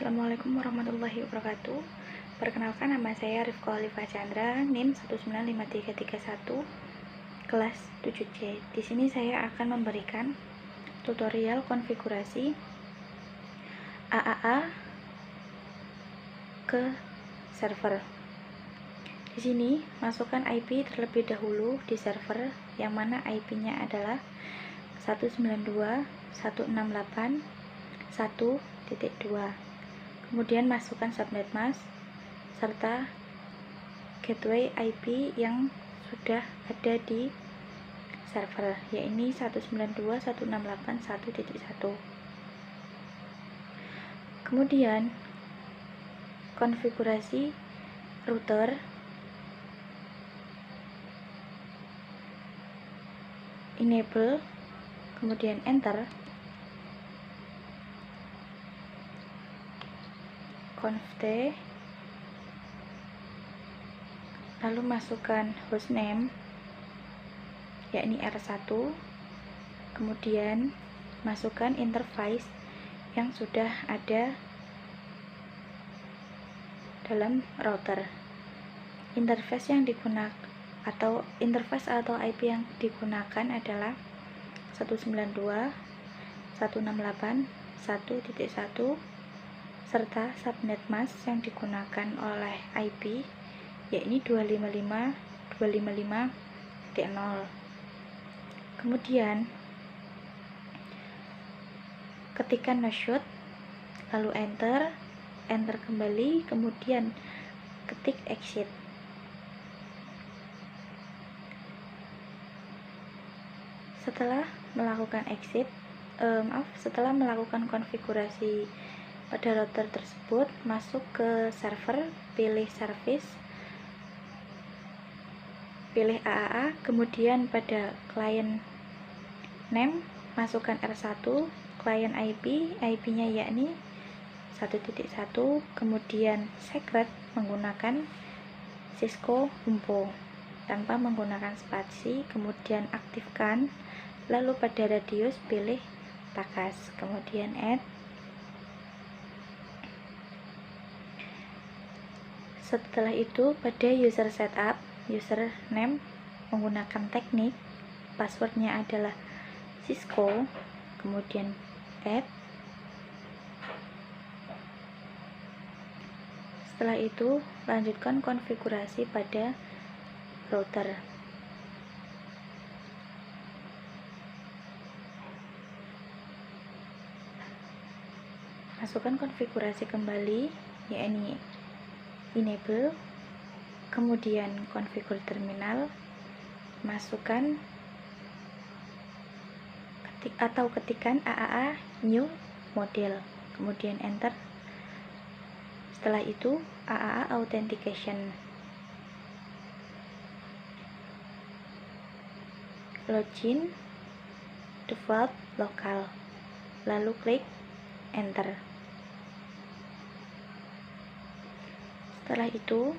Assalamualaikum warahmatullahi wabarakatuh. Perkenalkan, nama saya Rifko Alifa Chandra, NIM 1953331, kelas 7C. Di sini saya akan memberikan tutorial konfigurasi AAA ke server. Di sini masukkan IP terlebih dahulu di server, yang mana IP-nya adalah 192.168.1.2. Kemudian masukkan subnet mask serta gateway IP yang sudah ada di server, yaitu 192.168.1.1. Kemudian konfigurasi router, enable, kemudian enter, conft, lalu masukkan hostname yakni R1, kemudian masukkan interface yang sudah ada dalam router. Interface yang digunakan atau IP yang digunakan adalah 192.168.1.1 serta subnet mask yang digunakan oleh IP yakni 255.255.0. Kemudian ketikkan no-shoot, lalu enter kembali, kemudian ketik exit. Setelah melakukan setelah melakukan konfigurasi pada router tersebut, masuk ke server, pilih service, pilih AAA, kemudian pada client name masukkan R1, client IP-nya yakni 1.1, kemudian secret menggunakan Cisco Umpo tanpa menggunakan spasi, kemudian aktifkan, lalu pada radius pilih takas, kemudian add. Setelah itu pada user setup, username menggunakan teknik, passwordnya adalah Cisco, kemudian add. Setelah itu lanjutkan konfigurasi pada router. Masukkan konfigurasi kembali, yakni enable, kemudian konfigur terminal, masukkan ketikan AAA new model, kemudian enter. Setelah itu AAA authentication, login default lokal, lalu klik enter. Setelah itu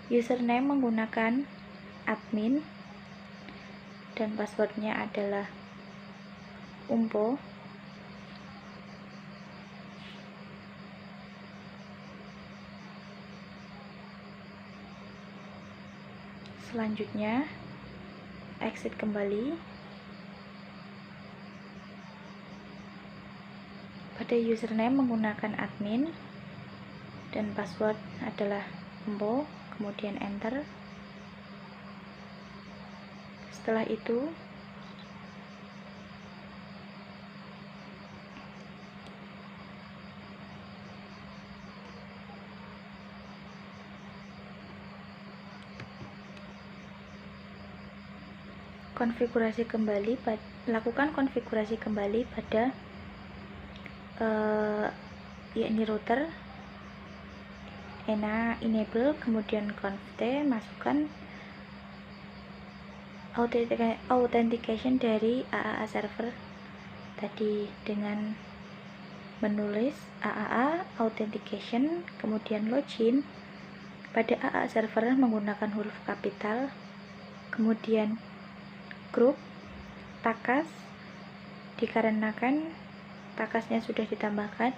username menggunakan admin dan passwordnya adalah umpo. Selanjutnya exit kembali. Pada username menggunakan admin dan password adalah umpo, kemudian enter. Setelah itu lakukan konfigurasi kembali pada yakni router, enable, kemudian conft, masukkan authentication dari AAA server tadi dengan menulis AAA authentication, kemudian login pada AAA server menggunakan huruf kapital, kemudian grup takas dikarenakan takasnya sudah ditambahkan,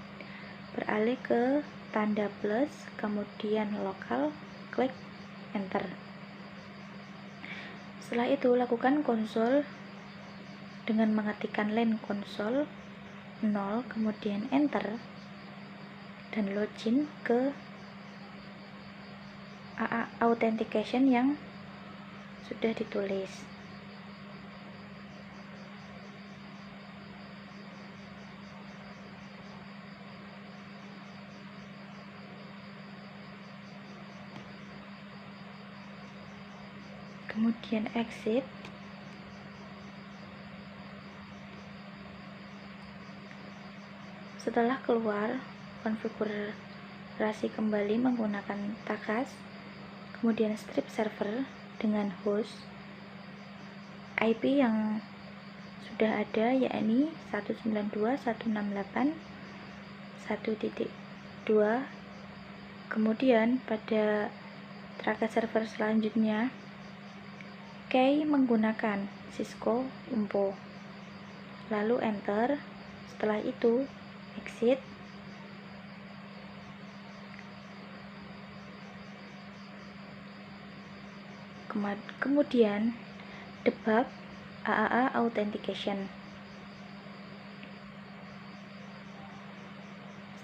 beralih ke tanda plus, kemudian lokal, klik enter. Setelah itu lakukan konsol dengan mengetikkan len konsol 0, kemudian enter, dan login ke AA authentication yang sudah ditulis. Kemudian exit. Setelah keluar, konfigurasi kembali menggunakan takas, kemudian strip server dengan host IP yang sudah ada, yakni 192.168.1.2. Kemudian pada takas server selanjutnya key menggunakan Cisco Umpo, lalu enter. Setelah itu exit. Kemudian debug AAA authentication.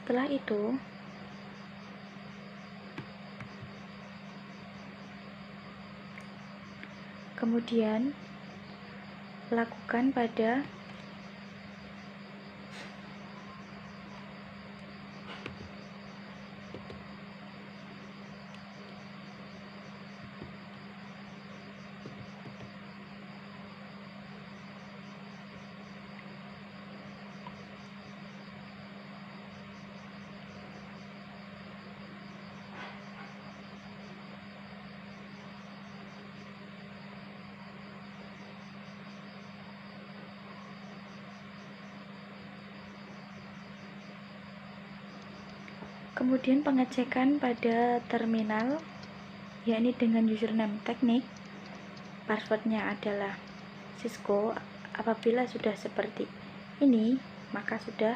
Setelah itu kemudian lakukan pada pengecekan pada terminal, yakni dengan username teknik, passwordnya adalah Cisco. Apabila sudah seperti ini, maka sudah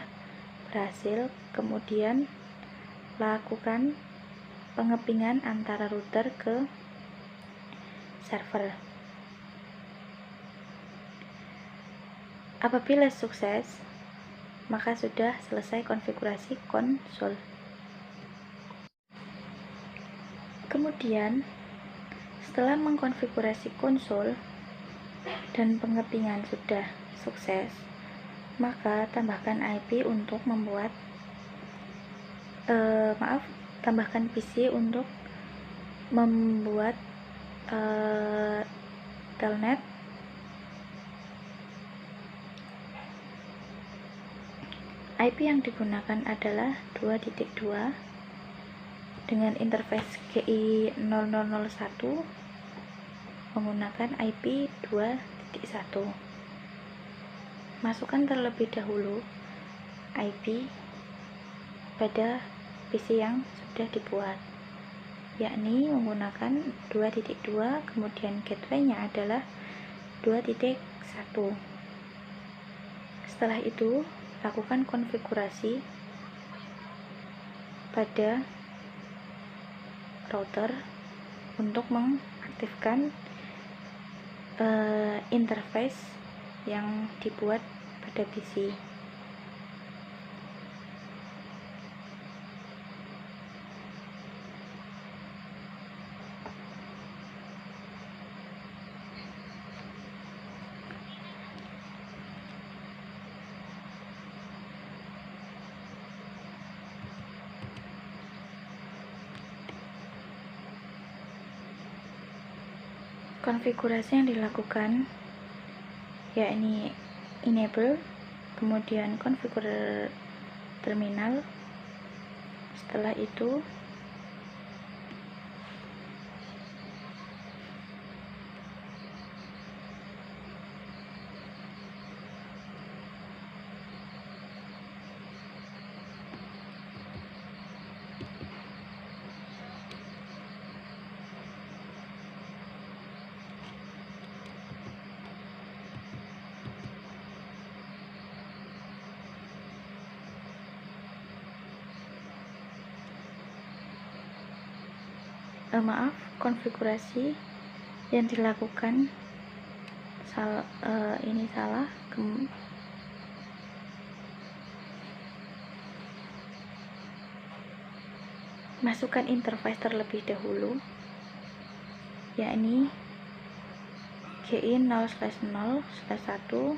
berhasil. Kemudian lakukan pengepingan antara router ke server. Apabila sukses, maka sudah selesai konfigurasi konsol. Kemudian setelah mengkonfigurasi konsol dan pengepingan sudah sukses, maka tambahkan IP untuk membuat tambahkan PC untuk membuat telnet. IP yang digunakan adalah 2.2 dengan interface GI 0001 menggunakan IP 2.1. Masukkan terlebih dahulu IP pada PC yang sudah dibuat, yakni menggunakan 2.2, kemudian gateway-nya adalah 2.1. Setelah itu lakukan konfigurasi pada router untuk mengaktifkan interface yang dibuat pada PC. Konfigurasi yang dilakukan yakni enable, kemudian konfigur terminal. Setelah itu konfigurasi yang dilakukan ini salah. Masukkan interface terlebih dahulu, yakni GI 0/0/1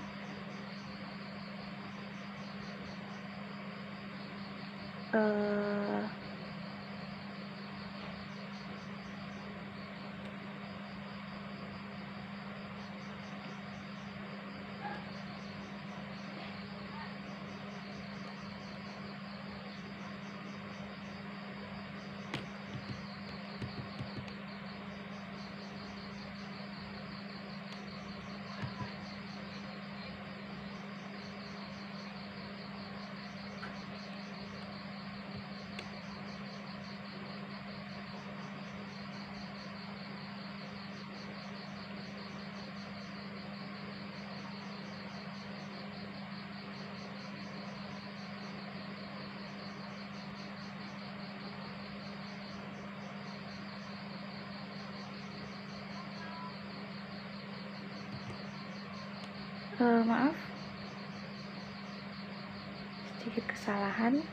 sedikit kesalahan.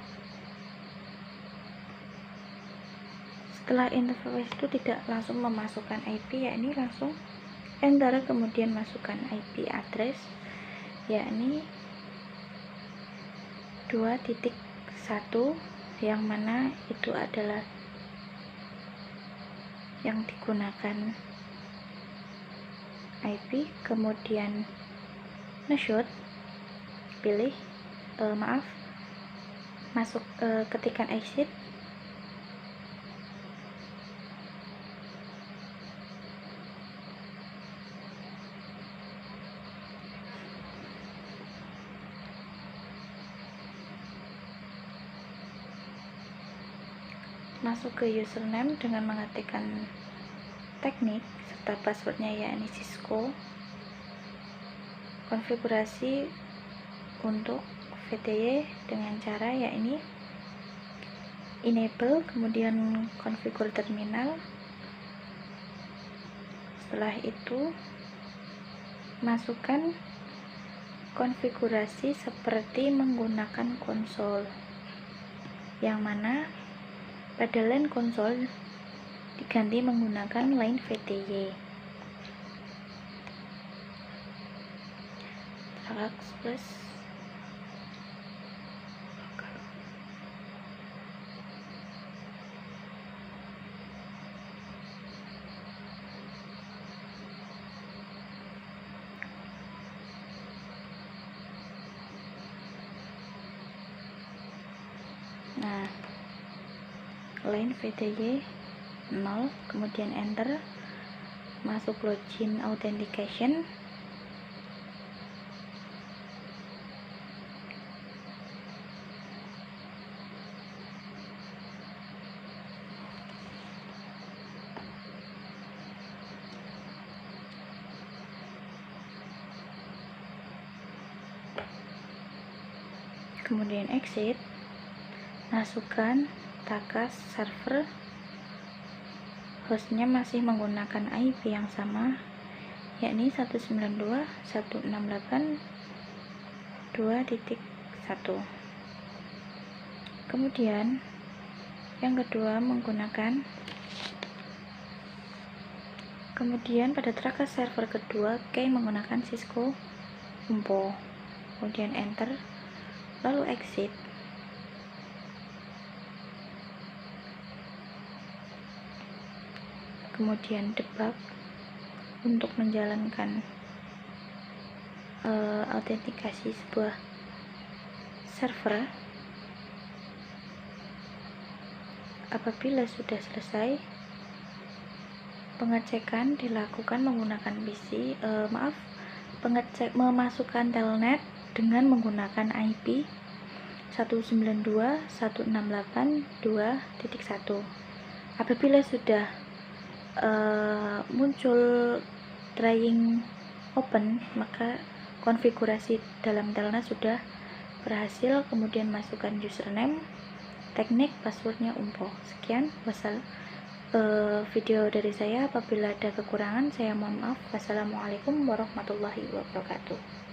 Setelah interface itu tidak langsung memasukkan IP, yakni langsung enter, kemudian masukkan IP address, yakni 2.1, yang mana itu adalah yang digunakan IP. Kemudian nge-shoot, pilih masuk, ketikkan exit, masuk ke username dengan mengetikkan teknik serta passwordnya, yakni Cisco. Konfigurasi untuk VTY dengan cara yakni enable, kemudian configure terminal. Setelah itu masukkan konfigurasi seperti menggunakan konsol, yang mana pada LAN konsol diganti menggunakan line VTY. Plus line VTY 0, kemudian enter, masuk login authentication, kemudian exit, masukkan takas server, hostnya masih menggunakan IP yang sama, yakni 192.168.2.1. Kemudian yang kedua pada takas server kedua menggunakan Cisco Umpo, kemudian enter, lalu exit. Kemudian debug untuk menjalankan autentikasi sebuah server. Apabila sudah selesai, pengecekan dilakukan menggunakan PC, memasukkan telnet dengan menggunakan IP 192.168.2.1. Apabila sudah muncul trying open, maka konfigurasi dalam telnet sudah berhasil. Kemudian masukkan username, teknik, passwordnya Umpo. Sekian, video dari saya. Apabila ada kekurangan, saya mohon maaf. Wassalamualaikum warahmatullahi wabarakatuh.